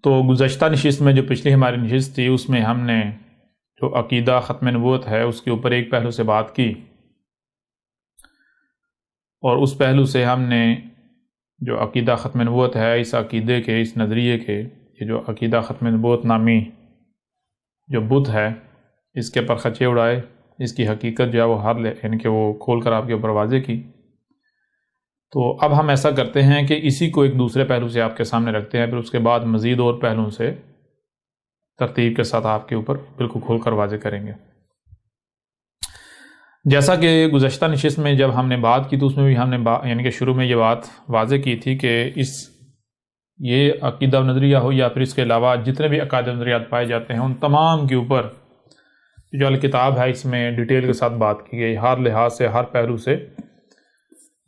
تو گزشتہ نشست میں جو پچھلی ہماری نشست تھی اس میں ہم نے جو عقیدہ ختم نبوت ہے اس کے اوپر ایک پہلو سے بات کی، اور اس پہلو سے ہم نے جو عقیدہ ختم نبوت ہے اس عقیدے کے، اس نظریے کے، یہ جو عقیدہ ختم نبوت نامی جو بت ہے اس کے پر خچے اڑائے، اس کی حقیقت جو ہے وہ یعنی کہ وہ کھول کر آپ کے اوپر واضح کی۔ تو اب ہم ایسا کرتے ہیں کہ اسی کو ایک دوسرے پہلو سے آپ کے سامنے رکھتے ہیں، پھر اس کے بعد مزید اور پہلوؤں سے ترتیب کے ساتھ آپ کے اوپر بالکل کھول کر واضح کریں گے۔ جیسا کہ گزشتہ نشست میں جب ہم نے بات کی تو اس میں بھی ہم نے یعنی کہ شروع میں یہ بات واضح کی تھی کہ یہ عقیدہ نظریہ ہو یا پھر اس کے علاوہ جتنے بھی عقائد نظریات پائے جاتے ہیں ان تمام کے اوپر جو الکتاب ہے اس میں ڈیٹیل کے ساتھ بات کی گئی، ہر لحاظ سے ہر پہلو سے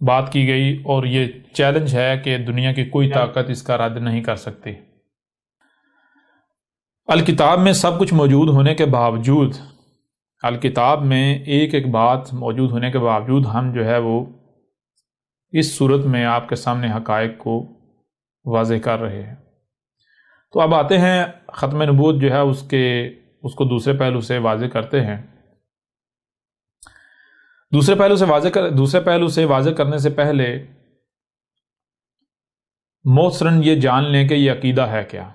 بات کی گئی، اور یہ چیلنج ہے کہ دنیا کی کوئی طاقت اس کا رد نہیں کر سکتی۔ الکتاب میں سب کچھ موجود ہونے کے باوجود، الکتاب میں ایک ایک بات موجود ہونے کے باوجود ہم جو ہے وہ اس صورت میں آپ کے سامنے حقائق کو واضح کر رہے ہیں۔ تو اب آتے ہیں ختم نبوت جو ہے اس کو دوسرے پہلو سے واضح کرتے ہیں۔ دوسرے پہلو سے واضح کرنے سے پہلے محسن یہ جان لیں کہ یہ عقیدہ ہے کیا۔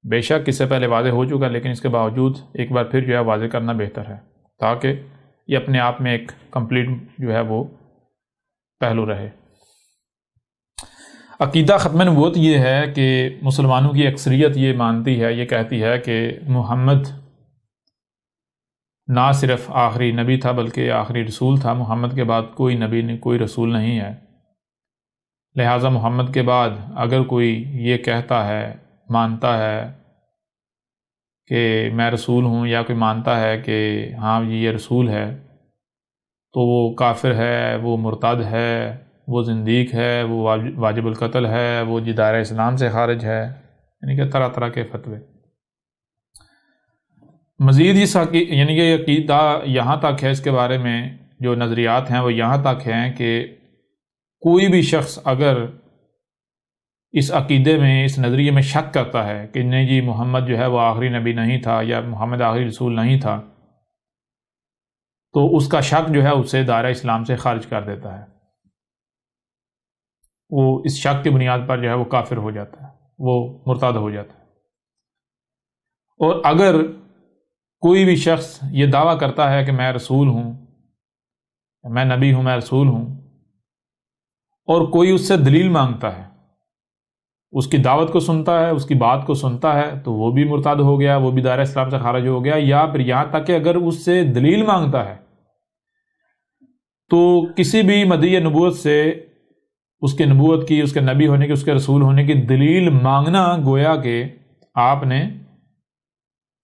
بے شک اس سے پہلے واضح ہو چکا، لیکن اس کے باوجود ایک بار پھر جو ہے واضح کرنا بہتر ہے تاکہ یہ اپنے آپ میں ایک کمپلیٹ جو ہے وہ پہلو رہے۔ عقیدہ ختم نبوت یہ ہے کہ مسلمانوں کی اکثریت یہ مانتی ہے، یہ کہتی ہے کہ محمد نہ صرف آخری نبی تھا بلکہ آخری رسول تھا، محمد کے بعد کوئی نبی نہیں، کوئی رسول نہیں ہے، لہٰذا محمد کے بعد اگر کوئی یہ کہتا ہے، مانتا ہے کہ میں رسول ہوں، یا کوئی مانتا ہے کہ ہاں یہ رسول ہے، تو وہ کافر ہے، وہ مرتد ہے، وہ زندیق ہے، وہ واجب القتل ہے، وہ دائرہ اسلام سے خارج ہے، یعنی کہ طرح طرح کے فتوے۔ مزید یعنی کہ عقیدہ یہاں تک ہے، اس کے بارے میں جو نظریات ہیں وہ یہاں تک ہیں کہ کوئی بھی شخص اگر اس عقیدے میں، اس نظریے میں شک کرتا ہے کہ نہیں جی محمد جو ہے وہ آخری نبی نہیں تھا یا محمد آخری رسول نہیں تھا، تو اس کا شک جو ہے اسے دائرہ اسلام سے خارج کر دیتا ہے، وہ اس شک کی بنیاد پر جو ہے وہ کافر ہو جاتا ہے، وہ مرتد ہو جاتا ہے۔ اور اگر کوئی بھی شخص یہ دعویٰ کرتا ہے کہ میں رسول ہوں، میں نبی ہوں، میں رسول ہوں، اور کوئی اس سے دلیل مانگتا ہے، اس کی دعوت کو سنتا ہے، اس کی بات کو سنتا ہے، تو وہ بھی مرتد ہو گیا، وہ بھی دائرہ اسلام سے خارج ہو گیا۔ یا پھر یہاں تک کہ اگر اس سے دلیل مانگتا ہے تو کسی بھی مدعی نبوت سے اس کے نبوت کی، اس کے نبی ہونے کی، اس کے رسول ہونے کی دلیل مانگنا گویا کہ آپ نے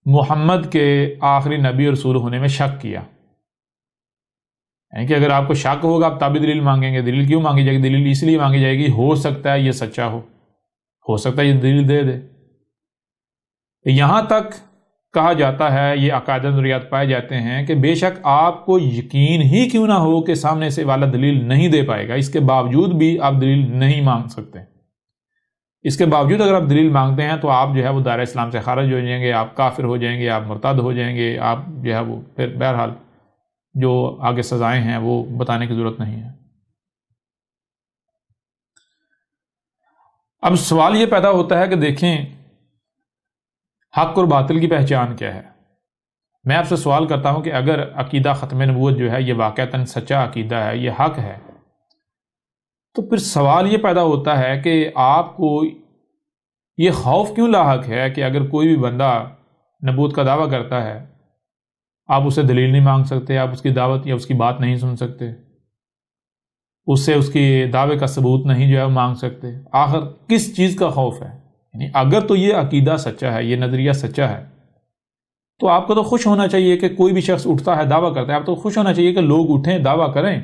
محمد کے آخری نبی اور رسول ہونے میں شک کیا۔ یعنی کہ اگر آپ کو شک ہوگا آپ تب دلیل مانگیں گے۔ دلیل کیوں مانگی جائے گی؟ دلیل اس لیے مانگی جائے گی ہو سکتا ہے یہ سچا ہو سکتا ہے یہ دلیل دے دے۔ یہاں تک کہا جاتا ہے، یہ عقائد نظریات پائے جاتے ہیں کہ بے شک آپ کو یقین ہی کیوں نہ ہو کہ سامنے سے والا دلیل نہیں دے پائے گا، اس کے باوجود بھی آپ دلیل نہیں مانگ سکتے۔ اس کے باوجود اگر آپ دلیل مانگتے ہیں تو آپ جو ہے وہ دائرہ اسلام سے خارج ہو جائیں گے، آپ کافر ہو جائیں گے، آپ مرتد ہو جائیں گے، آپ جو ہے وہ پھر بہرحال جو آگے سزائیں ہیں وہ بتانے کی ضرورت نہیں ہے۔ اب سوال یہ پیدا ہوتا ہے کہ دیکھیں حق اور باطل کی پہچان کیا ہے۔ میں آپ سے سوال کرتا ہوں کہ اگر عقیدہ ختم نبوت جو ہے یہ واقعتاً سچا عقیدہ ہے، یہ حق ہے، تو پھر سوال یہ پیدا ہوتا ہے کہ آپ کو یہ خوف کیوں لاحق ہے کہ اگر کوئی بھی بندہ نبوت کا دعویٰ کرتا ہے آپ اسے دلیل نہیں مانگ سکتے، آپ اس کی دعوت یا اس کی بات نہیں سن سکتے، اس سے اس کی دعوے کا ثبوت نہیں جو ہے مانگ سکتے؟ آخر کس چیز کا خوف ہے؟ یعنی اگر تو یہ عقیدہ سچا ہے، یہ نظریہ سچا ہے، تو آپ کو تو خوش ہونا چاہیے کہ کوئی بھی شخص اٹھتا ہے دعویٰ کرتا ہے، آپ تو خوش ہونا چاہیے کہ لوگ اٹھیں دعویٰ کریں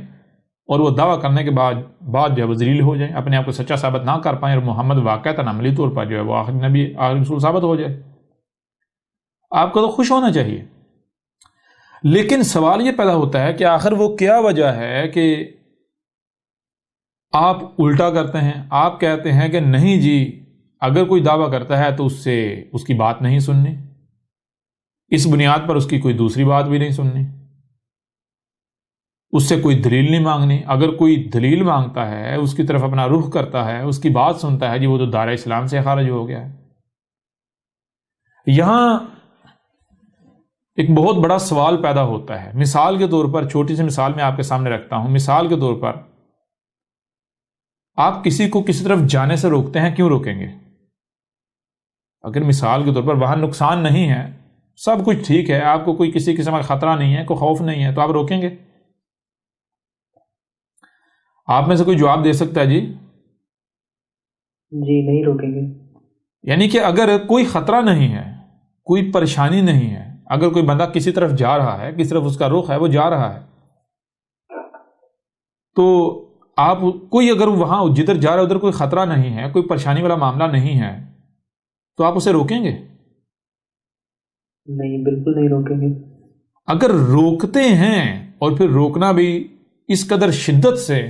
اور وہ دعویٰ کرنے کے بعد جو ہے وہ ذلیل ہو جائیں، اپنے آپ کو سچا ثابت نہ کر پائیں اور محمد واقعتاً عملی طور پر جو ہے وہ آخری نبی آخری رسول ثابت ہو جائے۔ آپ کو تو خوش ہونا چاہیے، لیکن سوال یہ پیدا ہوتا ہے کہ آخر وہ کیا وجہ ہے کہ آپ الٹا کرتے ہیں؟ آپ کہتے ہیں کہ نہیں جی اگر کوئی دعویٰ کرتا ہے تو اس سے اس کی بات نہیں سننی، اس بنیاد پر اس کی کوئی دوسری بات بھی نہیں سننی، اس سے کوئی دلیل نہیں مانگنی۔ اگر کوئی دلیل مانگتا ہے، اس کی طرف اپنا رخ کرتا ہے، اس کی بات سنتا ہے، جی وہ تو دائرہ اسلام سے خارج ہو گیا ہے۔ یہاں ایک بہت بڑا سوال پیدا ہوتا ہے۔ مثال کے طور پر، چھوٹی سی مثال میں آپ کے سامنے رکھتا ہوں۔ مثال کے طور پر آپ کسی کو کسی طرف جانے سے روکتے ہیں، کیوں روکیں گے؟ اگر مثال کے طور پر وہاں نقصان نہیں ہے، سب کچھ ٹھیک ہے، آپ کو کوئی کسی قسم کا خطرہ نہیں ہے، کوئی خوف نہیں ہے، تو آپ روکیں گے؟ آپ میں سے کوئی جواب دے سکتا ہے؟ جی نہیں روکیں گے۔ یعنی کہ اگر کوئی خطرہ نہیں ہے، کوئی پریشانی نہیں ہے، اگر کوئی بندہ کسی طرف جا رہا ہے، کس طرف اس کا رخ ہے، وہ جا رہا ہے، تو آپ کوئی اگر وہاں جدھر جا رہا ہے ادھر کوئی خطرہ نہیں ہے، کوئی پریشانی والا معاملہ نہیں ہے، تو آپ اسے روکیں گے؟ نہیں، بالکل نہیں روکیں گے۔ اگر روکتے ہیں اور پھر روکنا بھی اس قدر شدت سے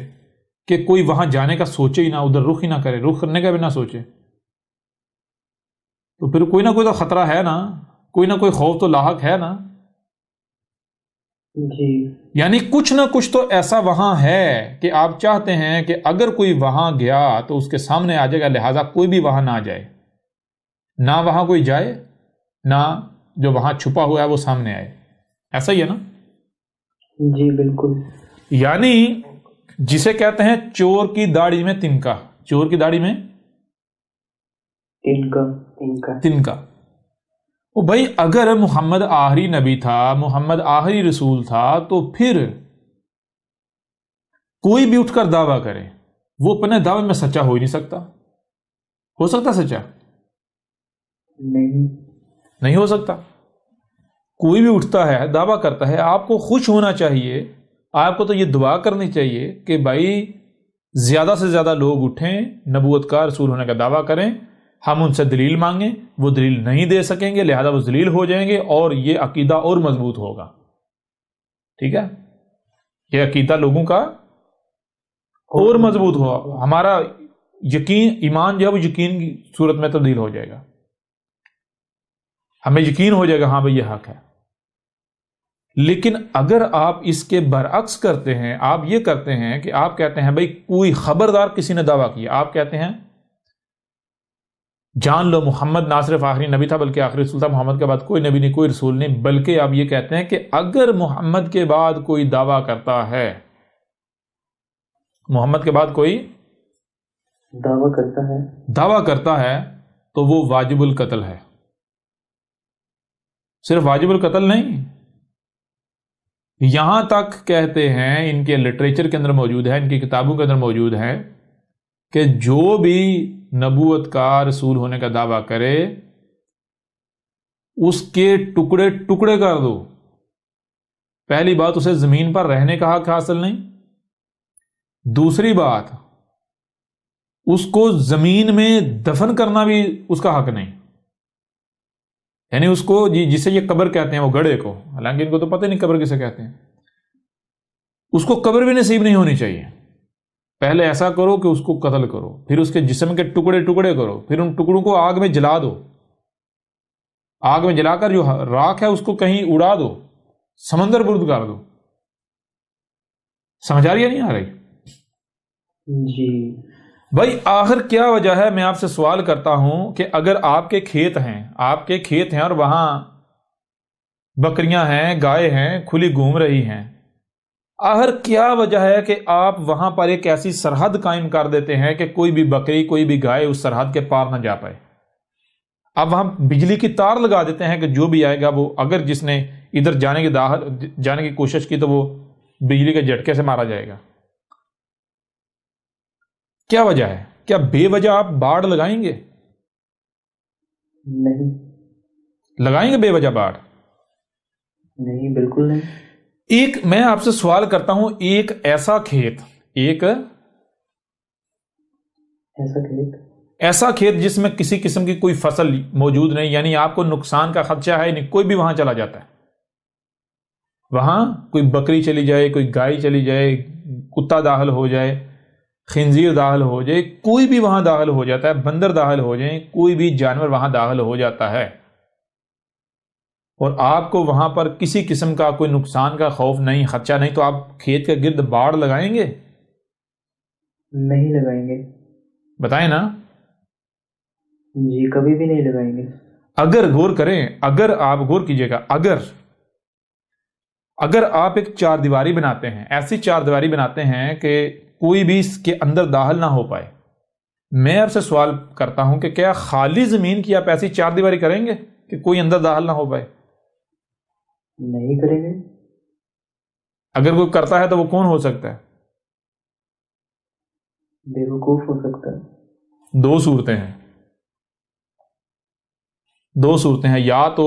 کہ کوئی وہاں جانے کا سوچے ہی نہ، ادھر رخ ہی نہ کرے، رخ کرنے کا بھی نہ سوچے، تو پھر کوئی نہ کوئی تو خطرہ ہے نا، کوئی نہ کوئی خوف تو لاحق ہے نا۔ جی یعنی کچھ نہ کچھ تو ایسا وہاں ہے کہ آپ چاہتے ہیں کہ اگر کوئی وہاں گیا تو اس کے سامنے آ جائے گا، لہذا کوئی بھی وہاں نہ جائے، نہ وہاں کوئی جائے، نہ جو وہاں چھپا ہوا ہے وہ سامنے آئے۔ ایسا ہی ہے نا؟ جی بالکل۔ یعنی جسے کہتے ہیں چور کی داڑھی میں تنکا، چور کی داڑھی میں تنکا۔ وہ بھائی اگر محمد آخری نبی تھا، محمد آخری رسول تھا، تو پھر کوئی بھی اٹھ کر دعویٰ کرے، وہ اپنے دعوے میں سچا ہو ہی نہیں سکتا۔ ہو سکتا سچا؟ نہیں ہو سکتا۔ کوئی بھی اٹھتا ہے، دعویٰ کرتا ہے، آپ کو خوش ہونا چاہیے، آپ کو تو یہ دعا کرنی چاہیے کہ بھائی زیادہ سے زیادہ لوگ اٹھیں، نبوت کا، رسول ہونے کا دعویٰ کریں، ہم ان سے دلیل مانگیں، وہ دلیل نہیں دے سکیں گے، لہذا وہ ذلیل ہو جائیں گے اور یہ عقیدہ اور مضبوط ہوگا۔ ٹھیک ہے؟ یہ عقیدہ لوگوں کا اور مضبوط ہوگا، ہمارا یقین، ایمان جو ہے وہ یقین کی صورت میں تبدیل ہو جائے گا، ہمیں یقین ہو جائے گا ہاں بھئی یہ حق ہے۔ لیکن اگر آپ اس کے برعکس کرتے ہیں، آپ یہ کرتے ہیں کہ آپ کہتے ہیں بھئی کوئی خبردار کسی نے دعویٰ کیا، آپ کہتے ہیں جان لو محمد نہ صرف آخری نبی تھا بلکہ آخری رسول تھا، محمد کے بعد کوئی نبی نہیں، کوئی رسول نہیں، بلکہ آپ یہ کہتے ہیں کہ اگر محمد کے بعد کوئی دعویٰ کرتا ہے، محمد کے بعد کوئی دعویٰ کرتا ہے تو وہ واجب القتل ہے۔ صرف واجب القتل نہیں، یہاں تک کہتے ہیں، ان کے لٹریچر کے اندر موجود ہے، ان کی کتابوں کے اندر موجود ہے کہ جو بھی نبوت کا، رسول ہونے کا دعویٰ کرے، اس کے ٹکڑے ٹکڑے کر دو۔ پہلی بات، اسے زمین پر رہنے کا حق حاصل نہیں، دوسری بات، اس کو زمین میں دفن کرنا بھی اس کا حق نہیں، یعنی اس کو جسے یہ قبر کہتے ہیں، وہ گڑھے کو، حالانکہ ان کو تو پتہ نہیں قبر کسے کہتے ہیں، اس کو قبر بھی نصیب نہیں ہونی چاہیے۔ پہلے ایسا کرو کہ اس کو قتل کرو، پھر اس کے جسم کے ٹکڑے ٹکڑے کرو، پھر ان ٹکڑوں کو آگ میں جلا دو، آگ میں جلا کر جو راکھ ہے اس کو کہیں اڑا دو، سمندر برد کر دو۔ سمجھ آ رہی ہے نہیں آ رہی؟ جی بھائی آخر کیا وجہ ہے؟ میں آپ سے سوال کرتا ہوں کہ اگر آپ کے کھیت ہیں اور وہاں بکریاں ہیں، گائے ہیں، کھلی گھوم رہی ہیں، آخر کیا وجہ ہے کہ آپ وہاں پر ایک ایسی سرحد قائم کر دیتے ہیں کہ کوئی بھی بکری، کوئی بھی گائے اس سرحد کے پار نہ جا پائے؟ اب وہاں بجلی کی تار لگا دیتے ہیں کہ جو بھی آئے گا وہ، اگر جس نے ادھر جانے کی کوشش کی تو وہ بجلی کے جھٹکے سے مارا جائے گا۔ کیا وجہ ہے؟ کیا بے وجہ آپ باڑ لگائیں گے؟ نہیں لگائیں گے بے وجہ باڑ؟ نہیں، بالکل نہیں۔ ایک میں آپ سے سوال کرتا ہوں، ایک ایسا کھیت جس میں کسی قسم کی کوئی فصل موجود نہیں، یعنی آپ کو نقصان کا خدشہ ہے نہیں، کوئی بھی وہاں چلا جاتا ہے، وہاں کوئی بکری چلی جائے، کوئی گائے چلی جائے، کتا داخل ہو جائے، خنزیر داخل ہو جائے، کوئی بھی وہاں داخل ہو جاتا ہے، بندر داخل ہو جائیں، کوئی بھی جانور وہاں داخل ہو جاتا ہے، اور آپ کو وہاں پر کسی قسم کا کوئی نقصان کا خوف نہیں، خدشہ نہیں، تو آپ کھیت کے گرد باڑ لگائیں گے؟ نہیں لگائیں گے. بتائیں نا. جی کبھی بھی نہیں لگائیں گے. اگر غور کریں، اگر آپ غور کیجئے گا، اگر آپ ایک چار دیواری بناتے ہیں، ایسی چار دیواری بناتے ہیں کہ کوئی بھی اس کے اندر داخل نہ ہو پائے، میں آپ سے سوال کرتا ہوں کہ کیا خالی زمین کی آپ ایسی چار دیواری کریں گے کہ کوئی اندر داخل نہ ہو پائے؟ نہیں کریں گے. اگر کوئی کرتا ہے تو وہ کون ہو سکتا ہے؟ بیوقوف ہو سکتا ہے. دو صورتیں ہیں، یا تو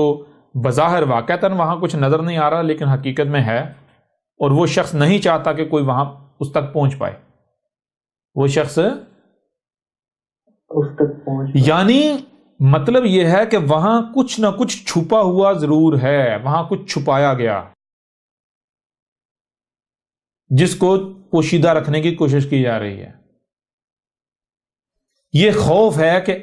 بظاہر واقعتاً وہاں کچھ نظر نہیں آ رہا لیکن حقیقت میں ہے، اور وہ شخص نہیں چاہتا کہ کوئی وہاں اس تک پہنچ پائے، وہ شخص اس تک پہنچ، یعنی مطلب یہ ہے کہ وہاں کچھ نہ کچھ چھپا ہوا ضرور ہے، وہاں کچھ چھپایا گیا جس کو پوشیدہ رکھنے کی کوشش کی جا رہی ہے. یہ خوف ہے کہ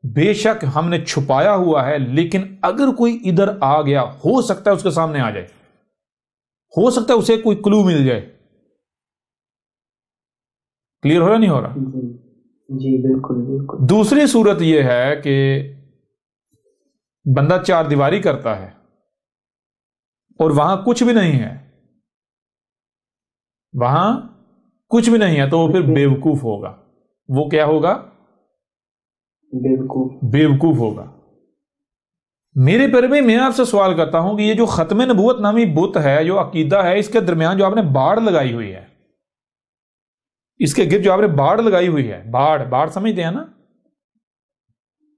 بے شک ہم نے چھپایا ہوا ہے، لیکن اگر کوئی ادھر آ گیا، ہو سکتا ہے اس کے سامنے آ جائے، ہو سکتا ہے اسے کوئی کلو مل جائے. کلیئر ہو رہا نہیں ہو رہا؟ جی بالکل بالکل. دوسری صورت یہ ہے کہ بندہ چار دیواری کرتا ہے اور وہاں کچھ بھی نہیں ہے، وہاں کچھ بھی نہیں ہے، تو وہ پھر بیوقوف ہوگا. وہ کیا ہوگا؟ بیوقوف ہوگا. میرے پیارے بھائی، میں آپ سے سوال کرتا ہوں کہ یہ جو ختم نبوت نامی بت ہے، جو عقیدہ ہے، اس کے درمیان جو آپ نے باڑ لگائی ہوئی ہے، اس کے گرد جو آپ نے باڑ لگائی ہوئی ہے، باڑ سمجھتے ہیں نا؟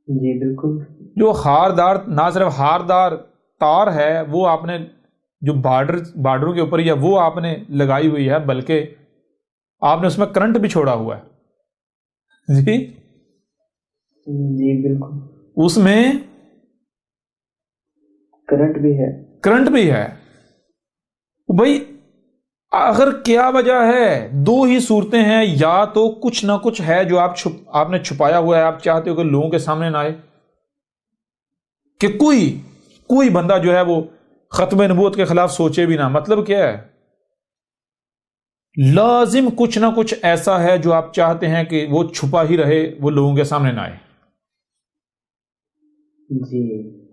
جی بالکل. جو خاردار، نہ صرف ہاردار تار ہے وہ آپ نے جو بارڈروں کے اوپر، یا وہ آپ نے لگائی ہوئی ہے، بلکہ آپ نے اس میں کرنٹ بھی چھوڑا ہوا ہے. جی بالکل. اس میں کرنٹ بھی ہے. بھائی اگر کیا وجہ ہے؟ دو ہی صورتیں ہیں، یا تو کچھ نہ کچھ ہے جو آپ نے چھپایا ہوا ہے، آپ چاہتے ہو کہ لوگوں کے سامنے نہ آئے، کہ کوئی بندہ جو ہے وہ ختم نبوت کے خلاف سوچے بھی نہ. مطلب کیا ہے؟ لازم کچھ نہ کچھ ایسا ہے جو آپ چاہتے ہیں کہ وہ چھپا ہی رہے، وہ لوگوں کے سامنے نہ آئے. جی.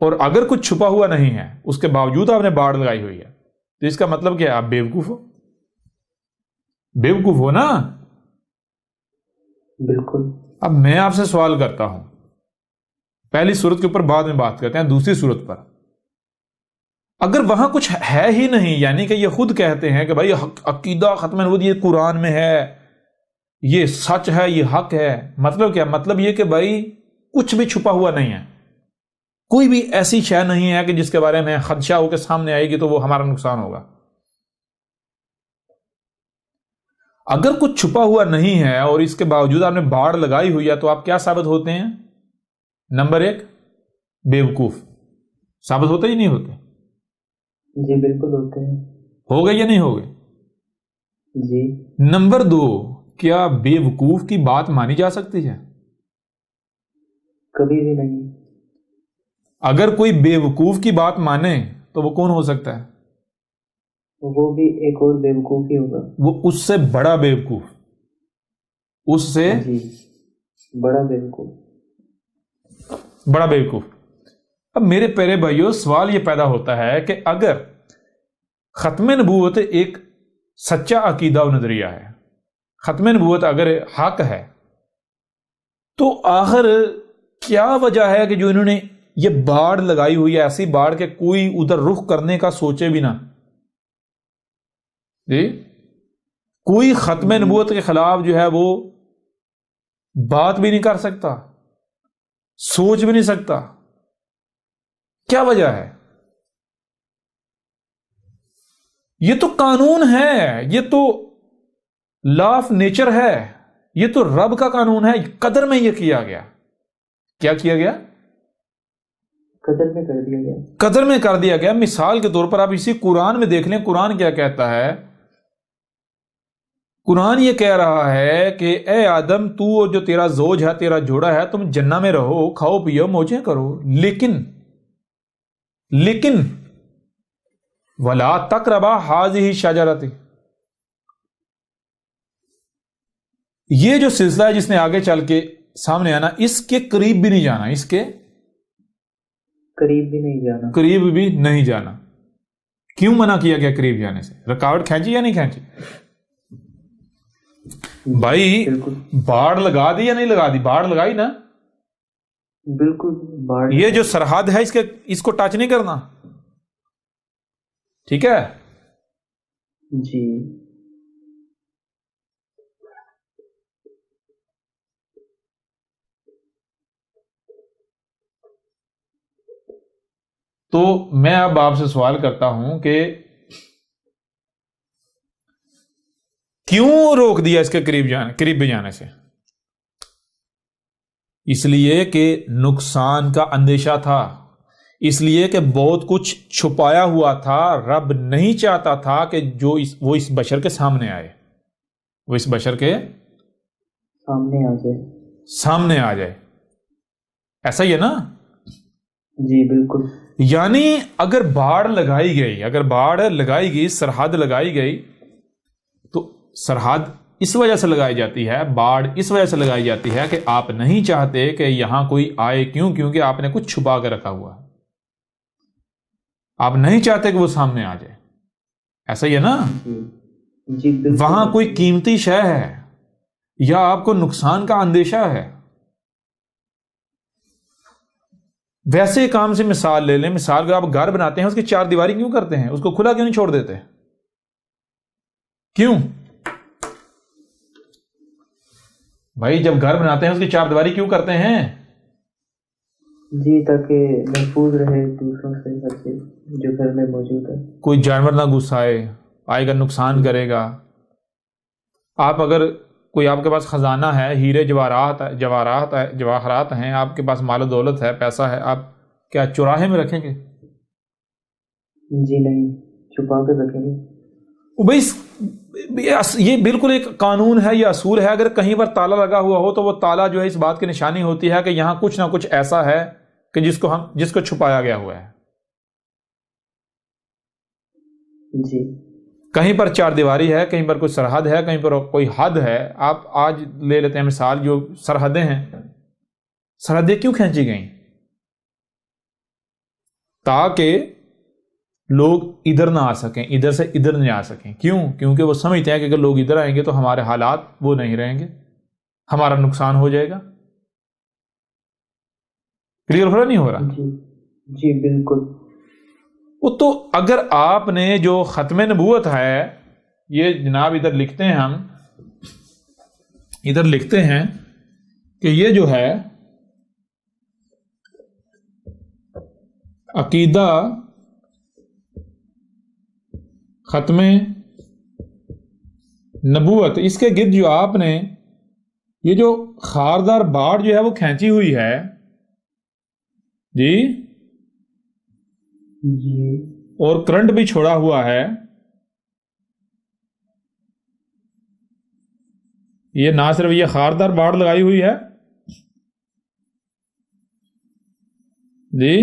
اور اگر کچھ چھپا ہوا نہیں ہے، اس کے باوجود آپ نے باڑ لگائی ہوئی ہے، تو اس کا مطلب کیا ہے؟ آپ بیوقوف ہو نا. بالکل. اب میں آپ سے سوال کرتا ہوں، پہلی صورت کے اوپر بعد میں بات کرتے ہیں، دوسری صورت پر. اگر وہاں کچھ ہے ہی نہیں، یعنی کہ یہ خود کہتے ہیں کہ بھائی عقیدہ ختم نبوت یہ قرآن میں ہے، یہ سچ ہے، یہ حق ہے. مطلب کیا؟ مطلب یہ کہ بھائی کچھ بھی چھپا ہوا نہیں ہے، کوئی بھی ایسی شے نہیں ہے کہ جس کے بارے میں خدشہ ہو کے سامنے آئے گی تو وہ ہمارا نقصان ہوگا. اگر کچھ چھپا ہوا نہیں ہے اور اس کے باوجود آپ نے باڑ لگائی ہوئی ہے، تو آپ کیا ثابت ہوتے ہیں؟ نمبر 1 بیوقوف ثابت ہوتے ہی نہیں ہوتے؟ جی بالکل ہوتے ہیں. ہو گئے یا نہیں ہو گئے؟ جی. نمبر 2، کیا بیوقوف کی بات مانی جا سکتی ہے؟ کبھی بھی نہیں. اگر کوئی بیوقوف کی بات مانے تو وہ کون ہو سکتا ہے؟ وہ بھی ایک اور بیوقوف ہی ہوگا. وہ اس سے بڑا بیوقوف، اس سے جی بڑا بیوقوف. اب میرے پیارے بھائیوں، سوال یہ پیدا ہوتا ہے کہ اگر ختم نبوت ایک سچا عقیدہ و نظریہ ہے، ختم نبوت اگر حق ہے، تو آخر کیا وجہ ہے کہ جو انہوں نے یہ باڑ لگائی ہوئی ہے، ایسی باڑ کہ کوئی ادھر رخ کرنے کا سوچے بھی نہ؟ جی کوئی ختم نبوت کے خلاف جو ہے وہ بات بھی نہیں کر سکتا، سوچ بھی نہیں سکتا. کیا وجہ ہے؟ یہ تو قانون ہے، یہ تو لا آف نیچر ہے، یہ تو رب کا قانون ہے. قدر میں یہ کیا گیا. کیا کیا گیا؟ قدر میں کر دیا گیا. قدر میں کر دیا گیا. مثال کے طور پر آپ اسی قرآن میں دیکھ لیں، قرآن کیا کہتا ہے قرآن یہ کہہ رہا ہے کہ اے آدم تو اور جو تیرا زوج ہے، تیرا جوڑا ہے، تم جنہ میں رہو، کھاؤ پیو، موجیں کرو، لیکن وَلَا تَقْرَبَا هَٰذِهِ الشَّجَرَةِ، یہ جو سلسلہ ہے جس نے آگے چل کے سامنے آنا، اس کے قریب بھی نہیں جانا، اس کے قریب بھی نہیں جانا، قریب بھی نہیں جانا۔ کیوں منع کیا گیا قریب جانے سے؟ رکاوٹ کھینچی یا نہیں کھینچی؟ بھائی بالکل باڑ لگا دی یا نہیں لگا دی؟ باڑ لگائی نا۔ بالکل باہر یہ جو سرحد ہے اس کو ٹچ نہیں کرنا، ٹھیک ہے؟ جی تو میں اب آپ سے سوال کرتا ہوں کہ کیوں روک دیا اس کے قریب بھی جانے سے؟ اس لیے کہ نقصان کا اندیشہ تھا، اس لیے کہ بہت کچھ چھپایا ہوا تھا۔ رب نہیں چاہتا تھا کہ وہ اس بشر کے سامنے آئے، وہ اس بشر کے سامنے آ جائے۔ ایسا ہی ہے نا؟ جی بالکل۔ یعنی اگر باڑ لگائی گئی، سرحد لگائی گئی، تو سرحد اس وجہ سے لگائی جاتی ہے، باڑ اس وجہ سے لگائی جاتی ہے کہ آپ نہیں چاہتے کہ یہاں کوئی آئے۔ کیونکہ آپ نے کچھ چھپا کے رکھا ہوا ہے، آپ نہیں چاہتے کہ وہ سامنے آ جائے۔ ایسا ہی ہے نا؟ جی بالکل۔ وہاں کوئی قیمتی شے ہے یا آپ کو نقصان کا اندیشہ ہے۔ ویسے کام سے مثال لے لیں، مثال اگر آپ گھر بناتے ہیں، اس کی چار دیواری کیوں کرتے ہیں؟ اس کو کھلا کیوں نہیں چھوڑ دیتے؟ کیوں بھائی جب گھر بناتے ہیں اس کی چار دیواری کیوں کرتے ہیں؟ جی تاکہ محفوظ رہے دوسروں سے، گھر سے جو گھر میں موجود ہے، کوئی جانور نہ گھس آئے گا، نقصان کرے گا۔ آپ اگر کوئی آپ کے پاس خزانہ ہے، ہیرے جواہرات ہیں، آپ کے پاس مال و دولت ہے، پیسہ ہے، آپ کیا چوراہے میں رکھیں گے؟ جی نہیں، چھپا کر رکھیں گے۔ بھائی یہ بالکل ایک قانون ہے، یہ اصول ہے۔ اگر کہیں پر تالا لگا ہوا ہو تو وہ تالا جو ہے اس بات کی نشانی ہوتی ہے کہ یہاں کچھ نہ کچھ ایسا ہے کہ جس کو چھپایا گیا ہوا ہے۔ جی کہیں پر چار دیواری ہے، کہیں پر کوئی سرحد ہے، کہیں پر کوئی حد ہے۔ آپ آج لے لیتے ہیں مثال، جو سرحدیں ہیں، سرحدیں کیوں کھینچی گئیں؟ تاکہ لوگ ادھر نہ آ سکیں، ادھر سے ادھر نہیں آ سکیں۔ کیونکہ وہ سمجھتے ہیں کہ اگر لوگ ادھر آئیں گے تو ہمارے حالات وہ نہیں رہیں گے، ہمارا نقصان ہو جائے گا۔ کلیئر ہو رہا نہیں ہو رہا؟ جی بالکل۔ وہ تو اگر آپ نے جو ختم نبوت ہے، یہ جناب ادھر لکھتے ہیں، ہم ادھر لکھتے ہیں کہ یہ جو ہے عقیدہ ختم نبوت، اس کے گرد جو آپ نے یہ جو خاردار باڑ جو ہے وہ کھینچی ہوئی ہے، جی اور کرنٹ بھی چھوڑا ہوا ہے، یہ نہ صرف یہ خاردار باڑ لگائی ہوئی ہے، جی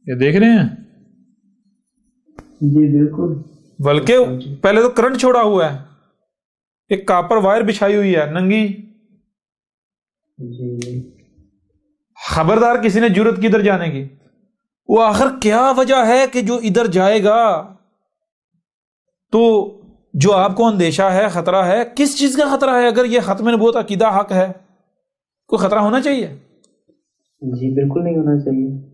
یہ دیکھ رہے ہیں؟ جی بالکل۔ بلکہ پہلے تو کرنٹ چھوڑا ہوا ہے، ایک کاپر وائر بچھائی ہوئی ہے ننگی۔ جی خبردار کسی نے جرت کی ادھر جانے کی؟ وہ آخر کیا وجہ ہے کہ جو ادھر جائے گا تو جو آپ کو اندیشہ ہے، خطرہ ہے، کس چیز کا خطرہ ہے؟ اگر یہ ختم نبوت عقیدہ حق ہے، کوئی خطرہ ہونا چاہیے؟ جی بالکل نہیں ہونا چاہیے۔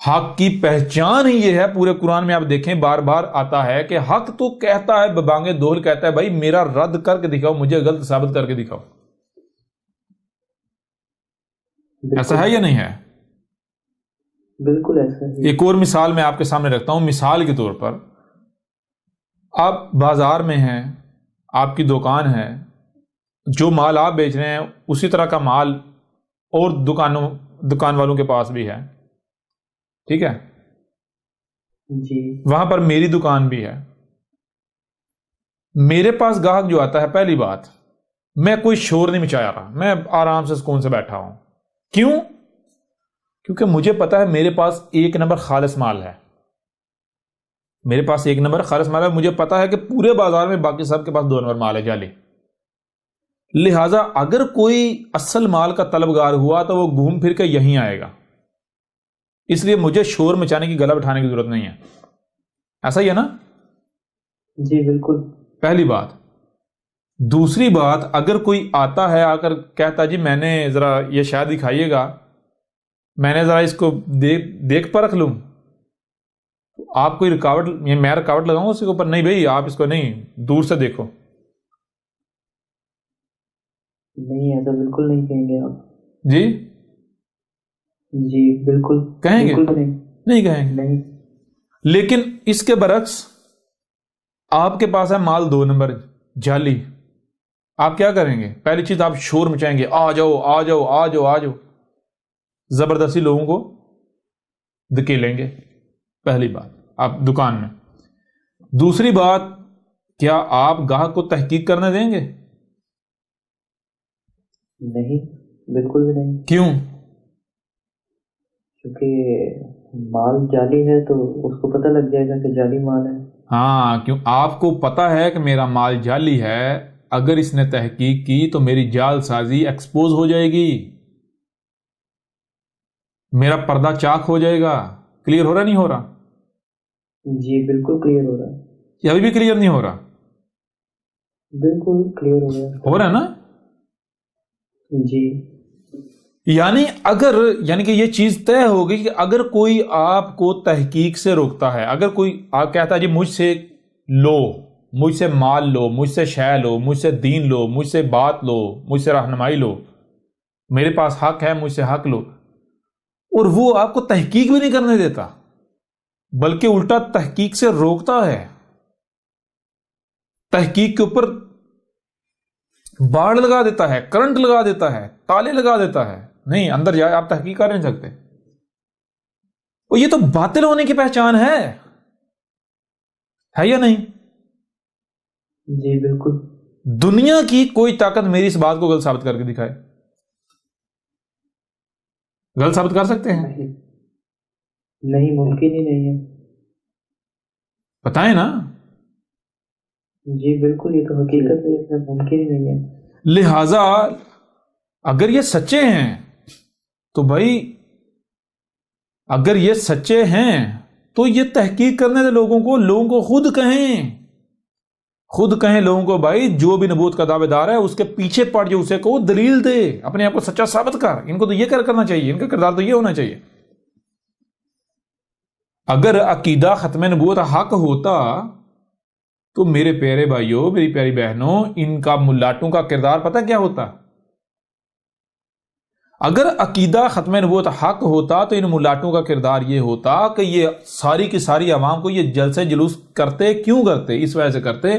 حق کی پہچان ہی یہ ہے، پورے قرآن میں آپ دیکھیں بار بار آتا ہے کہ حق تو کہتا ہے، ببانگ دہل کہتا ہے بھائی میرا رد کر کے دکھاؤ، مجھے غلط ثابت کر کے دکھاؤ۔ ایسا ہے یا نہیں ہے؟ بالکل ایسا ہے۔ ایک اور مثال میں آپ کے سامنے رکھتا ہوں، مثال کے طور پر آپ بازار میں ہیں، آپ کی دکان ہے، جو مال آپ بیچ رہے ہیں اسی طرح کا مال اور دکان والوں کے پاس بھی ہے، ٹھیک ہے؟ جی وہاں پر میری دکان بھی ہے. میرے پاس گاہک جو آتا ہے، پہلی بات میں کوئی شور نہیں مچایا رہا، میں آرام سے سکون سے بیٹھا ہوں. کیوں؟ کیونکہ مجھے پتا ہے میرے پاس ایک نمبر خالص مال ہے. میرے پاس ایک نمبر خالص مال ہے. مجھے پتا ہے کہ پورے بازار میں باقی سب کے پاس 2 نمبر مال ہے جعلی. لہٰذا اگر کوئی اصل مال کا طلبگار ہوا تو وہ گھوم پھر کے یہیں آئے گا. اس لیے مجھے شور مچانے کی، گلا بٹھانے کی ضرورت نہیں ہے. ایسا ہی ہے نا؟ جی بالکل. پہلی بات. دوسری بات، اگر کوئی آتا ہے آ کر کہتا جی میں نے ذرا یہ شاید دکھائیے گا، میں نے ذرا اس کو دیکھ پرکھ لوں، آپ کوئی رکاوٹ، میں رکاوٹ لگاؤں اس کے اوپر؟ نہیں بھائی، آپ اس کو نہیں، دور سے دیکھو. نہیں، ایسا بالکل نہیں کہیں گے آپ. جی جی بالکل کہیں گے؟ بالکل نہیں. نہیں کہیں گے. نہیں. لیکن اس کے برعکس آپ کے پاس ہے مال 2 نمبر جعلی، آپ کیا کریں گے؟ پہلی چیز آپ شور مچائیں گے، آ جاؤ آ جاؤ آ جاؤ آ جاؤ، زبردستی لوگوں کو دھکیلیں گے. پہلی بات آپ دکان میں. دوسری بات، کیا آپ گاہک کو تحقیق کرنے دیں گے؟ نہیں، بالکل بھی نہیں. کیوں؟ کیونکہ مال جعلی ہے تو اس کو پتہ لگ جائے گا کہ جعلی مال ہے. ہاں، کیوں؟ آپ کو پتا ہے کہ میرا مال جعلی ہے، اگر اس نے تحقیق کی تو میری جعل سازی ایکسپوز ہو جائے گی، میرا پردہ چاک ہو جائے گا. کلیئر ہو رہا نہیں ہو رہا؟ جی بالکل کلیئر ہو رہا ہے. یا ابھی بھی کلیئر نہیں ہو رہا؟ بالکل کلیئر ہو رہا ہے. ہو رہا ہے نا؟ جی. یعنی کہ یہ چیز طے ہوگی کہ اگر کوئی آپ کو تحقیق سے روکتا ہے، اگر کوئی آپ کہتا ہے جی مجھ سے لو، مجھ سے مال لو، مجھ سے شے لو، مجھ سے دین لو، مجھ سے بات لو، مجھ سے رہنمائی لو، میرے پاس حق ہے، مجھ سے حق لو، اور وہ آپ کو تحقیق بھی نہیں کرنے دیتا بلکہ الٹا تحقیق سے روکتا ہے، تحقیق کے اوپر باڑ لگا دیتا ہے، کرنٹ لگا دیتا ہے، تالے لگا دیتا ہے، نہیں اندر جائے، آپ تحقیق کر نہیں سکتے. اور یہ تو باطل ہونے کی پہچان ہے یا نہیں؟ جی بالکل. دنیا کی کوئی طاقت میری اس بات کو غلط ثابت کر کے دکھائے. غلط ثابت کر سکتے ہیں؟ نہیں، ممکن ہی نہیں ہے. بتائیں نا. جی بالکل، یہ تو حقیقت ہے، اس میں ممکن ہی نہیں ہے. لہذا اگر یہ سچے ہیں تو بھائی، اگر یہ سچے ہیں تو یہ تحقیق کرنے دے لوگوں کو خود کہیں لوگوں کو، بھائی جو بھی نبوت کا دعوے دار ہے اس کے پیچھے پڑ جو اسے کو دلیل دے، اپنے آپ کو سچا ثابت کر. ان کو تو یہ کرنا چاہیے، ان کا کردار تو یہ ہونا چاہیے. اگر عقیدہ ختم نبوت حق ہوتا تو میرے پیارے بھائیوں، میری پیاری بہنوں، ان کا ملاٹوں کا کردار پتہ کیا ہوتا؟ اگر عقیدہ ختم نبوت حق ہوتا تو ان ملاٹوں کا کردار یہ ہوتا کہ یہ ساری کی ساری عوام کو یہ جلسے جلوس کرتے. کیوں کرتے؟ اس وجہ سے کرتے،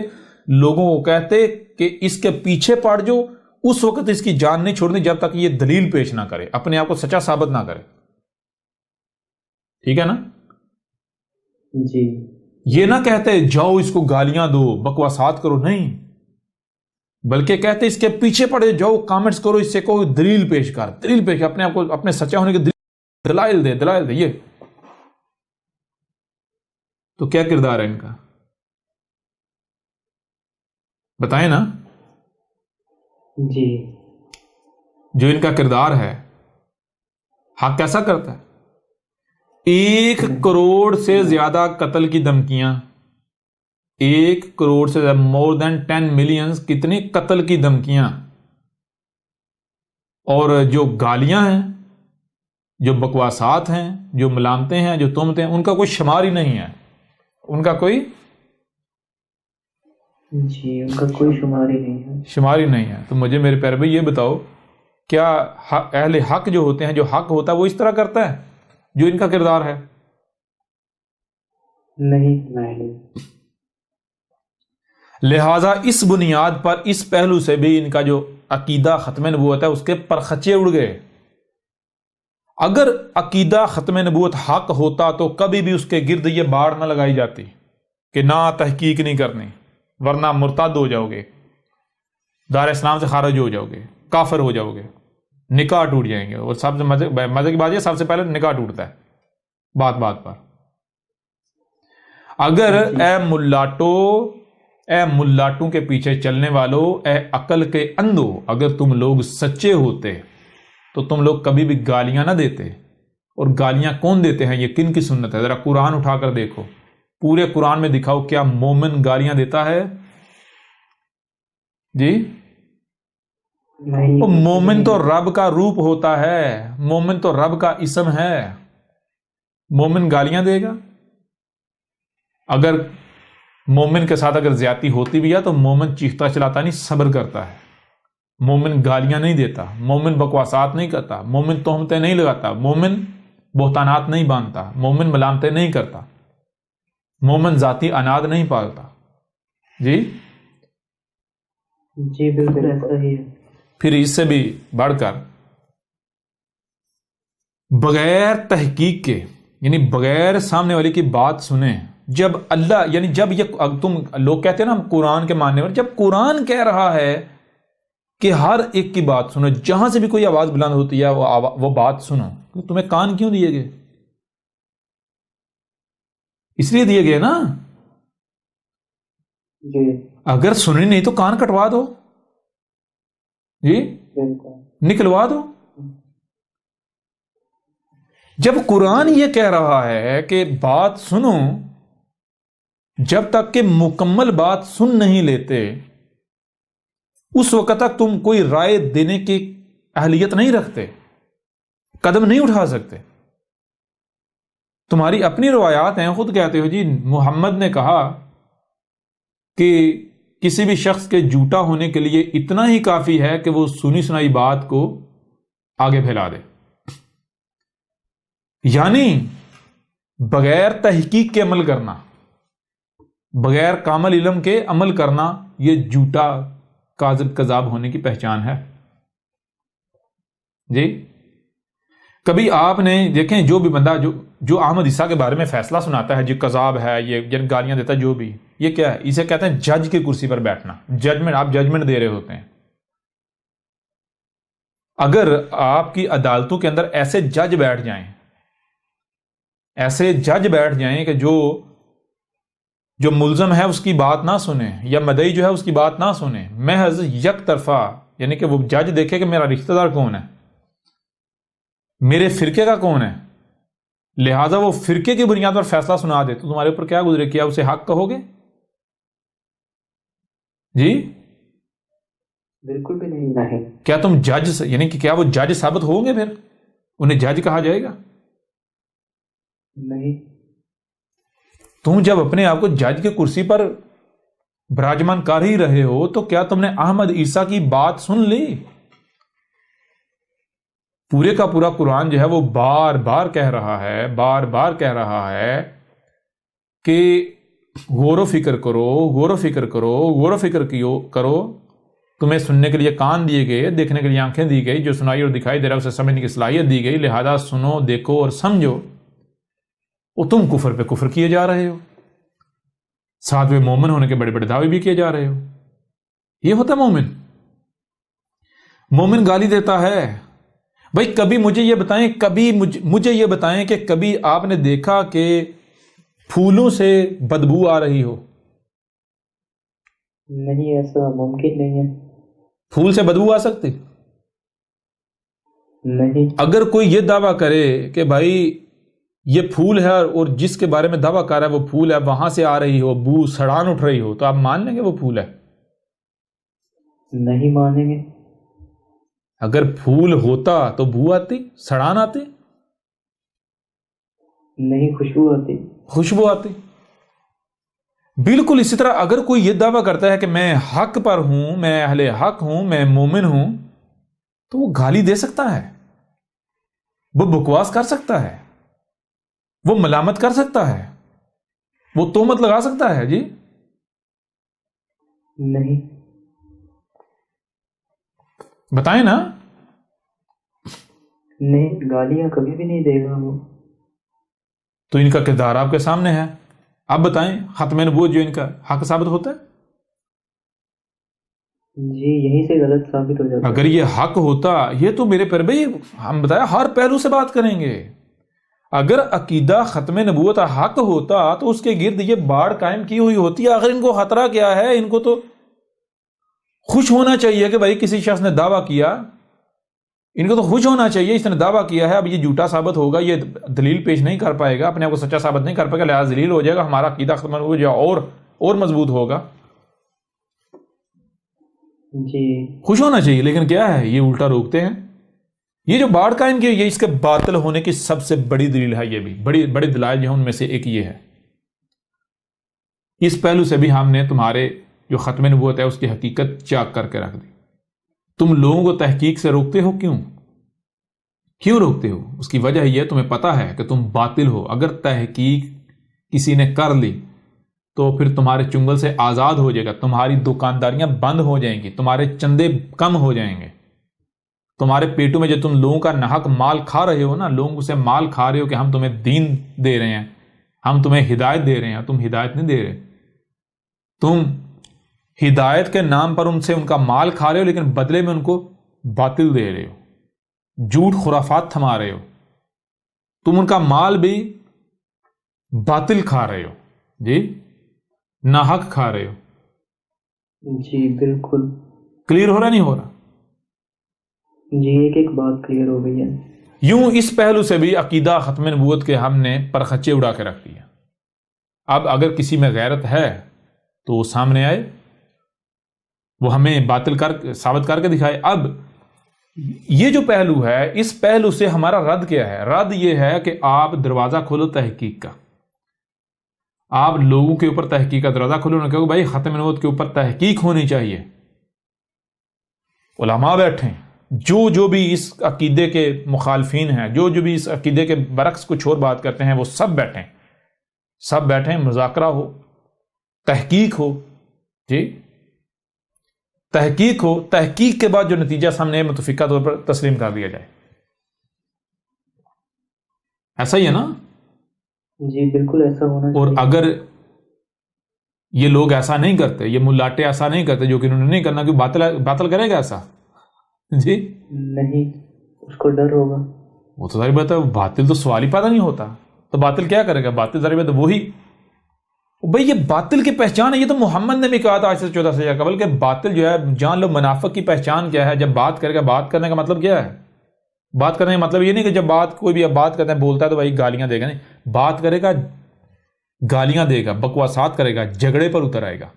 لوگوں کو کہتے کہ اس کے پیچھے پڑ جو، اس وقت اس کی جان نہیں چھوڑنی جب تک یہ دلیل پیش نہ کرے، اپنے آپ کو سچا ثابت نہ کرے. ٹھیک ہے نا؟ جی. یہ نہ کہتے جاؤ اس کو گالیاں دو، بکواسات کرو، نہیں، بلکہ کہتے اس کے پیچھے پڑے جاؤ، کامنٹس کرو، اس سے کوئی دلیل پیش کر، اپنے آپ کو اپنے سچا ہونے کے دلائل دے. یہ تو کیا کردار ہے ان کا؟ بتائیں نا. جی. جو ان کا کردار ہے، حق کیسا کرتا ہے؟ 1 کروڑ سے زیادہ قتل کی دھمکیاں، 1 کروڑ سے زیادہ، مور دین 10 ملینز، کتنی قتل کی دھمکیاں، اور جو گالیاں ہیں، جو بکواسات ہیں، جو ملامتیں ہیں، جو تہمتیں ہیں، ان کا کوئی شمار ہی نہیں ہے. ان کا کوئی جی، ان کا کوئی شمار ہی نہیں ہے. شمار ہی نہیں ہے. تو مجھے میرے پیارے بھائی یہ بتاؤ، کیا اہل حق جو ہوتے ہیں، جو حق ہوتا ہے وہ اس طرح کرتا ہے جو ان کا کردار ہے؟ نہیں. لہٰذا اس بنیاد پر، اس پہلو سے بھی ان کا جو عقیدہ ختم نبوت ہے اس کے پرخچے اڑ گئے. اگر عقیدہ ختم نبوت حق ہوتا تو کبھی بھی اس کے گرد یہ باڑ نہ لگائی جاتی کہ نہ تحقیق نہیں کرنی ورنہ مرتد ہو جاؤ گے، دار اسلام سے خارج ہو جاؤ گے، کافر ہو جاؤ گے، نکاح ٹوٹ جائیں گے. اور سب سے مزے کی بات یہ، سب سے پہلے نکاح ٹوٹتا ہے بات بات پر. اگر اے ملاٹوں کے پیچھے چلنے والوں، اے عقل کے اندھو، اگر تم لوگ سچے ہوتے تو تم لوگ کبھی بھی گالیاں نہ دیتے. اور گالیاں کون دیتے ہیں؟ یہ کن کی سنت ہے؟ ذرا قرآن اٹھا کر دیکھو، پورے قرآن میں دکھاؤ کیا مومن گالیاں دیتا ہے؟ جی نہیں. مومن تو رب کا روپ ہوتا ہے، مومن تو رب کا اسم ہے. مومن گالیاں دے گا؟ اگر مومن کے ساتھ اگر زیادتی ہوتی بھی ہے تو مومن چیختا چلاتا نہیں، صبر کرتا ہے. مومن گالیاں نہیں دیتا، مومن بکواسات نہیں کرتا، مومن تہمتیں نہیں لگاتا، مومن بہتانات نہیں باندھتا، مومن ملامتیں نہیں کرتا، مومن ذاتی اناد نہیں پالتا. جی جی بالکل ایسا ہی ہے. پھر اس سے بھی بڑھ کر بغیر تحقیق کے، یعنی بغیر سامنے والے کی بات سنیں، جب اللہ، یعنی جب یہ تم لوگ کہتے ہیں نا قرآن کے ماننے والے، جب قرآن کہہ رہا ہے کہ ہر ایک کی بات سنو، جہاں سے بھی کوئی آواز بلند ہوتی ہے وہ بات سنو، تو تمہیں کان کیوں دیے گئے؟ اس لیے دیے گئے نا. جی اگر سنی نہیں تو کان کٹوا دو، جی بالکل. نکلوا دو. جب قرآن یہ کہہ رہا ہے کہ بات سنو، جب تک کہ مکمل بات سن نہیں لیتے اس وقت تک تم کوئی رائے دینے کی اہلیت نہیں رکھتے، قدم نہیں اٹھا سکتے. تمہاری اپنی روایات ہیں، خود کہتے ہو جی محمد نے کہا کہ کسی بھی شخص کے جھوٹا ہونے کے لیے اتنا ہی کافی ہے کہ وہ سنی سنائی بات کو آگے پھیلا دے. یعنی بغیر تحقیق کے عمل کرنا، بغیر کامل علم کے عمل کرنا، یہ جھوٹا کاذب کذاب ہونے کی پہچان ہے. جی کبھی آپ نے دیکھیں، جو بھی بندہ جو احمد عیسیٰ کے بارے میں فیصلہ سناتا ہے، جو کذاب ہے، یہ گالیاں دیتا ہے، جو بھی، یہ کیا ہے؟ اسے کہتے ہیں جج کی کرسی پر بیٹھنا. ججمنٹ، آپ ججمنٹ دے رہے ہوتے ہیں. اگر آپ کی عدالتوں کے اندر ایسے جج بیٹھ جائیں کہ جو ملزم ہے اس کی بات نہ سنیں، یا مدعی جو ہے اس کی بات نہ سنیں، محض یک طرفہ، یعنی کہ وہ جج دیکھے کہ میرا رشتہ دار کون ہے، میرے فرقے کا کون ہے، لہذا وہ فرقے کی بنیاد پر فیصلہ سنا دے، تو تمہارے اوپر کیا گزرے؟ کیا اسے حق کہو گے؟ جی بالکل بھی نہیں. کیا تم جج، یعنی کہ کیا وہ جج ثابت ہوں گے؟ پھر انہیں جج کہا جائے گا؟ نہیں. تم جب اپنے آپ کو جج کی کرسی پر براجمان کر ہی رہے ہو تو کیا تم نے احمد عیسیٰ کی بات سن لی؟ پورے کا پورا قرآن جو ہے وہ بار بار کہہ رہا ہے کہ غور و فکر کرو. تمہیں سننے کے لیے کان دیے گئے، دیکھنے کے لیے آنکھیں دی گئی، جو سنائی اور دکھائی دے رہا اسے سمجھنے کی صلاحیت دی گئی، لہذا سنو، دیکھو اور سمجھو. اور تم کفر پہ کفر کیے جا رہے ہو، ساتھ میں مومن ہونے کے بڑے بڑے دعوے بھی کیے جا رہے ہو. یہ ہوتا ہے مومن گالی دیتا ہے. بھائی کبھی مجھے یہ بتائیں کہ کبھی آپ نے دیکھا کہ پھولوں سے بدبو آ رہی ہو؟ نہیں، ایسا ممکن نہیں ہے. پھول سے بدبو آ سکتی؟ نہیں. اگر کوئی یہ دعویٰ کرے کہ بھائی یہ پھول ہے اور جس کے بارے میں دعویٰ کر رہا ہے وہ پھول ہے، وہاں سے آ رہی ہو بو، سڑان اٹھ رہی ہو، تو آپ مان لیں گے وہ پھول ہے؟ نہیں مانیں گے. اگر پھول ہوتا تو بو آتی، سڑان آتی؟ نہیں، خوشبو آتی. بالکل اسی طرح اگر کوئی یہ دعویٰ کرتا ہے کہ میں حق پر ہوں، میں اہل حق ہوں، میں مومن ہوں، تو وہ گالی دے سکتا ہے، وہ بکواس کر سکتا ہے، وہ ملامت کر سکتا ہے، وہ تہمت لگا سکتا ہے. جی نہیں. بتائیں نا. نہیں، گالیاں کبھی بھی نہیں دے گا وہ۔ تو ان کا کردار آپ کے سامنے ہے، آپ بتائیں ختم نبوت جو ان کا حق ثابت ہوتا ہے؟ جی یہیں سے غلط ثابت ہو جاتا ہے۔ اگر یہ حق ہوتا، یہ تو میرے پر بھائی ہم بتایا ہر پہلو سے بات کریں گے، اگر عقیدہ ختم نبوت حق ہوتا تو اس کے گرد یہ باڑ قائم کی ہوئی ہوتی ہے۔ اگر ان کو خطرہ کیا ہے، ان کو تو خوش ہونا چاہیے کہ بھائی کسی شخص نے دعویٰ کیا، ان کو تو خوش ہونا چاہیے اس نے دعویٰ کیا ہے، اب یہ جھوٹا ثابت ہوگا، یہ دلیل پیش نہیں کر پائے گا، اپنے آپ کو سچا ثابت نہیں کر پائے گا، لہٰذا ذلیل ہو جائے گا، ہمارا عقیدہ ختم نبوت جو اور مضبوط ہوگا۔ جی خوش ہونا چاہیے، لیکن کیا ہے یہ الٹا روکتے ہیں۔ یہ جو باڑ قائم کی یہ اس کے باطل ہونے کی سب سے بڑی دلیل ہے، یہ بھی بڑی دلائل جو ہیں ان میں سے ایک یہ ہے۔ اس پہلو سے بھی ہم نے تمہارے جو ختم نبوت ہے اس کی حقیقت چاک کر کے رکھ دی۔ تم لوگوں کو تحقیق سے روکتے ہو، کیوں روکتے ہو؟ اس کی وجہ یہ تمہیں پتا ہے کہ تم باطل ہو۔ اگر تحقیق کسی نے کر لی تو پھر تمہارے چنگل سے آزاد ہو جائے گا، تمہاری دکانداریاں بند ہو جائیں گی، تمہارے چندے کم ہو جائیں گے، تمہارے پیٹوں میں جو تم لوگوں کا ناحق مال کھا رہے ہو نا، لوگوں سے مال کھا رہے ہو کہ ہم تمہیں دین دے رہے ہیں، ہم تمہیں ہدایت دے رہے ہیں، تم ہدایت نہیں دے رہے، تم ہدایت کے نام پر ان سے ان کا مال کھا رہے ہو، لیکن بدلے میں ان کو باطل دے رہے ہو، جھوٹ خرافات تھما رہے ہو، تم ان کا مال بھی باطل کھا رہے ہو، جی ناحق کھا رہے ہو۔ جی بالکل کلیئر ہو رہا نہیں ہو رہا؟ جی ایک بات کلیئر ہو گئی ہے۔ یوں اس پہلو سے بھی عقیدہ ختم نبوت کے ہم نے پرخچے اڑا کے رکھ دیا۔ اب اگر کسی میں غیرت ہے تو وہ سامنے آئے، وہ ہمیں باطل ثابت کر کے دکھائے۔ اب یہ جو پہلو ہے، اس پہلو سے ہمارا رد کیا ہے؟ رد یہ ہے کہ آپ دروازہ کھولو تحقیق کا، آپ لوگوں کے اوپر تحقیق کا دروازہ کھولو، نہ کہ بھائی ختم نبوت کے اوپر تحقیق ہونی چاہیے۔ علماء بیٹھیں، جو بھی اس عقیدے کے مخالفین ہیں، جو بھی اس عقیدے کے برعکس کچھ اور بات کرتے ہیں، وہ سب بیٹھیں، مذاکرہ ہو، تحقیق ہو، جی تحقیق ہو، تحقیق کے بعد جو نتیجہ سامنے متفقہ طور پر تسلیم کر دیا جائے۔ ایسا ہی ہے نا؟ جی بالکل ایسا ہونا چاہیے۔ اور اگر یہ لوگ ایسا نہیں کرتے، یہ ملاٹے ایسا نہیں کرتے، جو کہ انہوں نے نہیں کرنا، کہ باطل کرے گا ایسا؟ جی نہیں، اس کو ڈر ہوگا۔ وہ تو ظاہر بات ہے، باطل تو سوال ہی پیدا نہیں ہوتا، تو باطل کیا کرے گا؟ باطل ظاہر بات ہے وہی، بھئی یہ باطل کی پہچان ہے۔ یہ تو محمد نے بھی کہا تھا آج سے 14 سال قبل کہ باطل جو ہے جان لو منافق کی پہچان کیا ہے۔ جب بات کرے گا، بات کرنے کا مطلب کیا ہے؟ بات کرنے کا مطلب یہ نہیں کہ جب کوئی بھی بات کرتا ہے بولتا ہے تو بھائی گالیاں دے گا، نہیں، بات کرے گا گالیاں دے گا، بکواسات کرے گا، جھگڑے پر اتر آئے گا۔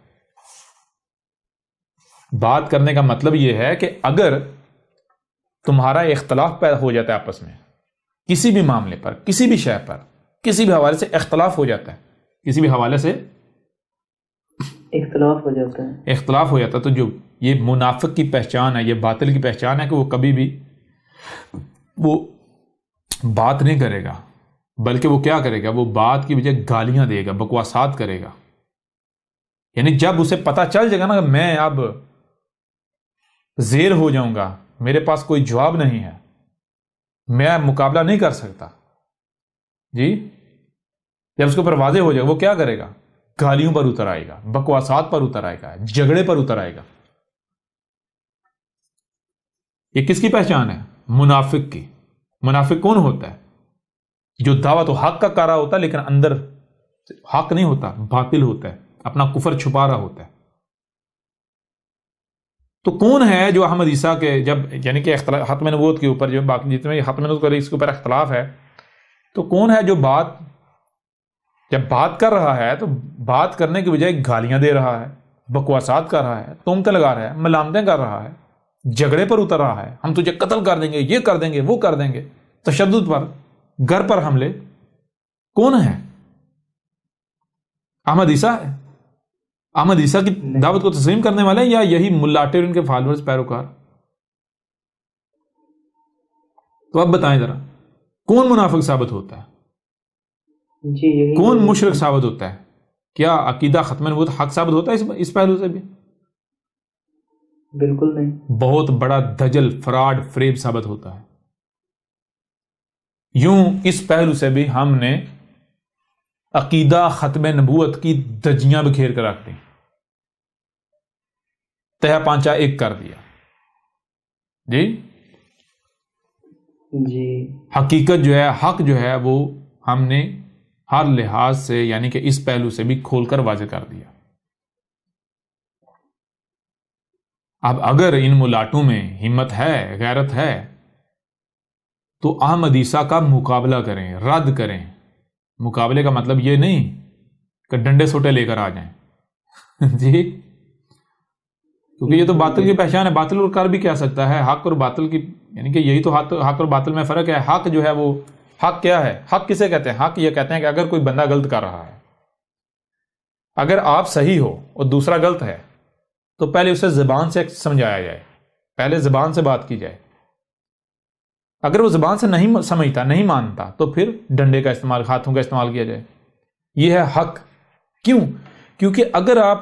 بات کرنے کا مطلب یہ ہے کہ اگر تمہارا اختلاف پیدا ہو جاتا ہے آپس میں، کسی بھی معاملے پر، کسی بھی شے پر، کسی بھی حوالے سے اختلاف ہو جاتا ہے، کسی بھی حوالے سے اختلاف ہو جاتا ہے، تو جو یہ منافق کی پہچان ہے، یہ باطل کی پہچان ہے کہ وہ کبھی بھی وہ بات نہیں کرے گا، بلکہ وہ کیا کرے گا؟ وہ بات کی بجائے گالیاں دے گا، بکواسات کرے گا۔ یعنی جب اسے پتا چل جائے گا نا کہ میں اب زیر ہو جاؤں گا، میرے پاس کوئی جواب نہیں ہے، میں مقابلہ نہیں کر سکتا، جی جب اس کے اوپر واضح ہو جائے گا، وہ کیا کرے گا؟ گالیوں پر اتر آئے گا، بکواسات پر اتر آئے گا، جھگڑے پر اتر آئے گا۔ یہ کس کی پہچان ہے؟ منافق کی۔ منافق کون ہوتا ہے؟ جو دعویٰ تو حق کا کر رہا ہوتا ہے لیکن اندر حق نہیں ہوتا، باطل ہوتا ہے، اپنا کفر چھپا رہا ہوتا ہے۔ تو کون ہے جو احمد عیسیٰ کے جب یعنی کہ ختم نبوت کے اوپر جو باقی جتنے ختم نبوت اس کے اوپر اختلاف ہے، تو کون ہے جو جب بات کر رہا ہے تو بات کرنے کی بجائے گالیاں دے رہا ہے، بکواسات کر رہا ہے، تہمتیں لگا رہا ہے، ملامتیں کر رہا ہے، جھگڑے پر اتر رہا ہے، ہم تجھے قتل کر دیں گے، یہ کر دیں گے، وہ کر دیں گے، تشدد پر، گھر پر حملے؟ کون ہے؟ احمد عیسیٰ ہے؟ احمد عیسیٰ کی دعوت کو تسلیم کرنے والے یا یہی ملاٹے اور ان کے فالوورز، پیروکار؟ تو اب بتائیں ذرا، کون منافق ثابت ہوتا ہے؟ جی یہی کون مشرک ثابت ہوتا ہے؟ کیا عقیدہ ختم نبوت حق ثابت ہوتا ہے اس پہلو سے بھی؟ بالکل نہیں۔ بہت بڑا دجل، فراڈ، فریب ثابت ہوتا ہے۔ یوں اس پہلو سے بھی ہم نے عقیدہ ختم نبوت کی دجیاں بکھیر کر رکھ دیں، تہہ پانچا ایک کر دیا۔ جی جی حقیقت جو ہے، حق جو ہے، وہ ہم نے ہر لحاظ سے یعنی کہ اس پہلو سے بھی کھول کر واضح کر دیا۔ اب اگر ان ملاٹوں میں ہمت ہے، غیرت ہے، تو احمدیسہ کا مقابلہ کریں، رد کریں۔ مقابلے کا مطلب یہ نہیں کہ ڈنڈے سوٹے لے کر آ جائیں جی، کیونکہ یہ تو باطل کی پہچان ہے۔ باطل اور کر بھی کیا سکتا ہے، حق اور باطل کی، یعنی کہ یہی تو حق اور باطل میں فرق ہے۔ حق جو ہے وہ، حق کیا ہے؟ حق کسے کہتے ہیں؟ حق یہ کہتے ہیں کہ اگر کوئی بندہ غلط کر رہا ہے، اگر آپ صحیح ہو اور دوسرا غلط ہے، تو پہلے اسے زبان سے سمجھایا جائے، پہلے زبان سے بات کی جائے۔ اگر وہ زبان سے نہیں سمجھتا، نہیں مانتا، تو پھر ڈنڈے کا استعمال، ہاتھوں کا استعمال کیا جائے۔ یہ ہے حق۔ کیوں؟ کیونکہ اگر آپ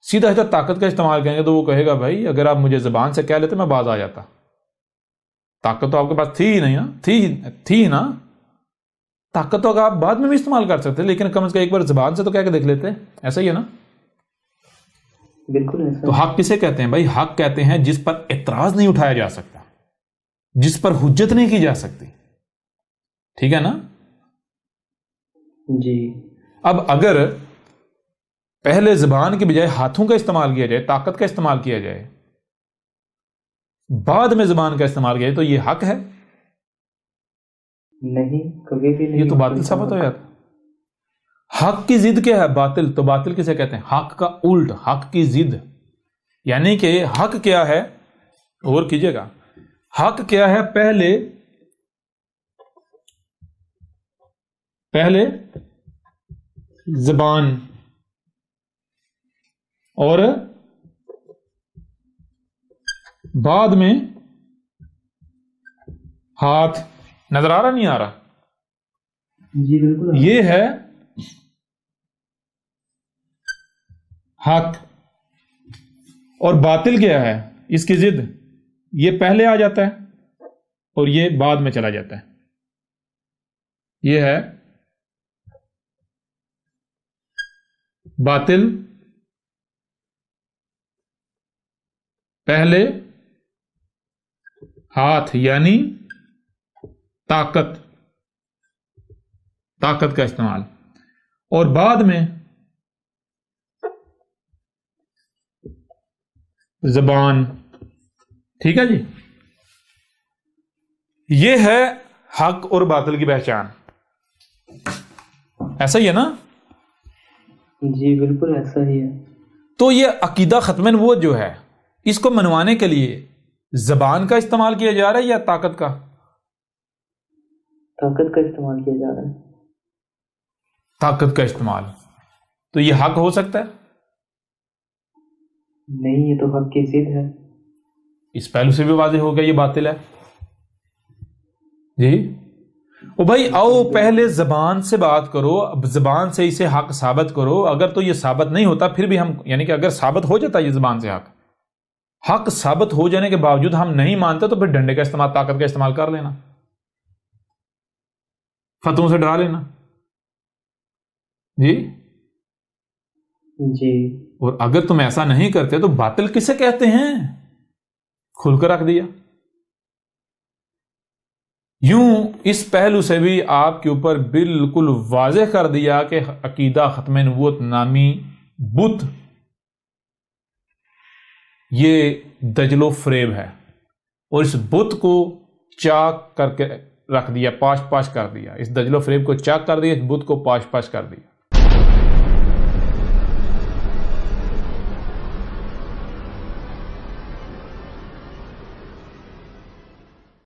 سیدھا سیدھا طاقت کا استعمال کریں گے تو وہ کہے گا بھائی اگر آپ مجھے زبان سے کہہ لیتے میں باز آ جاتا۔ طاقت تو آپ کے پاس تھی ہی نہیں نا، تھی نا، طاقت تو آپ بعد میں بھی استعمال کر سکتے، لیکن کم از کم ایک بار زبان سے تو کہہ کے دیکھ لیتے۔ ایسا ہی ہے نا؟ بالکل ایسا۔ تو حق کسے کہتے ہیں بھائی؟ حق کہتے ہیں جس پر اعتراض نہیں اٹھایا جا سکتا، جس پر حجت نہیں کی جا سکتی۔ ٹھیک ہے نا؟ جی اب اگر پہلے زبان کے بجائے ہاتھوں کا استعمال کیا جائے، طاقت کا استعمال کیا جائے، بعد میں زبان کا استعمال کیا جائے، تو یہ حق ہے؟ نہیں، کبھی بھی نہیں۔ یہ تو باطل ثابت ہو جاتا۔ حق کی ضد کیا ہے؟ باطل۔ تو باطل کسے کہتے ہیں؟ حق کا الٹ، حق کی ضد۔ یعنی کہ حق کیا ہے؟ غور کیجئے گا، حق کیا ہے؟ پہلے زبان اور بعد میں ہاتھ۔ نظر آ رہا نہیں آ رہا؟ جی بالکل۔ یہ ہے حق۔ اور باطل کیا ہے؟ اس کی ضد، یہ پہلے آ جاتا ہے اور یہ بعد میں چلا جاتا ہے۔ یہ ہے باطل، پہلے ہاتھ یعنی طاقت کا استعمال، اور بعد میں زبان۔ ٹھیک ہے جی؟ یہ ہے حق اور باطل کی پہچان۔ ایسا ہی ہے نا؟ جی بالکل ایسا ہی ہے۔ تو یہ عقیدہ ختم نبوت جو ہے، اس کو منوانے کے لیے زبان کا استعمال کیا جا رہا ہے یا طاقت کا؟ طاقت کا استعمال کیا جا رہا ہے۔ طاقت کا استعمال۔ تو یہ حق ہو سکتا ہے؟ نہیں، یہ تو حق کی ضد ہے۔ اس پہلو سے بھی واضح ہو گیا یہ باطل ہے۔ جی او بھائی، آؤ پہلے زبان سے بات کرو، اب زبان سے اسے حق ثابت کرو۔ اگر تو یہ ثابت نہیں ہوتا پھر بھی ہم، یعنی کہ اگر ثابت ہو جاتا یہ زبان سے حق ثابت ہو جانے کے باوجود ہم نہیں مانتے، تو پھر ڈنڈے کا استعمال، طاقت کا استعمال کر لینا، فتووں سے ڈرا لینا۔ جی جی اور اگر تم ایسا نہیں کرتے تو باطل کسے کہتے ہیں؟ کھل کر رکھ دیا۔ یوں اس پہلو سے بھی آپ کے اوپر بالکل واضح کر دیا کہ عقیدہ ختم نبوت نامی بت یہ دجل و فریب ہے، اور اس بت کو چاک کر کے رکھ دیا، پاش کر دیا، اس دجل و فریب کو چاک کر دیا، اس بت کو پاش کر دیا۔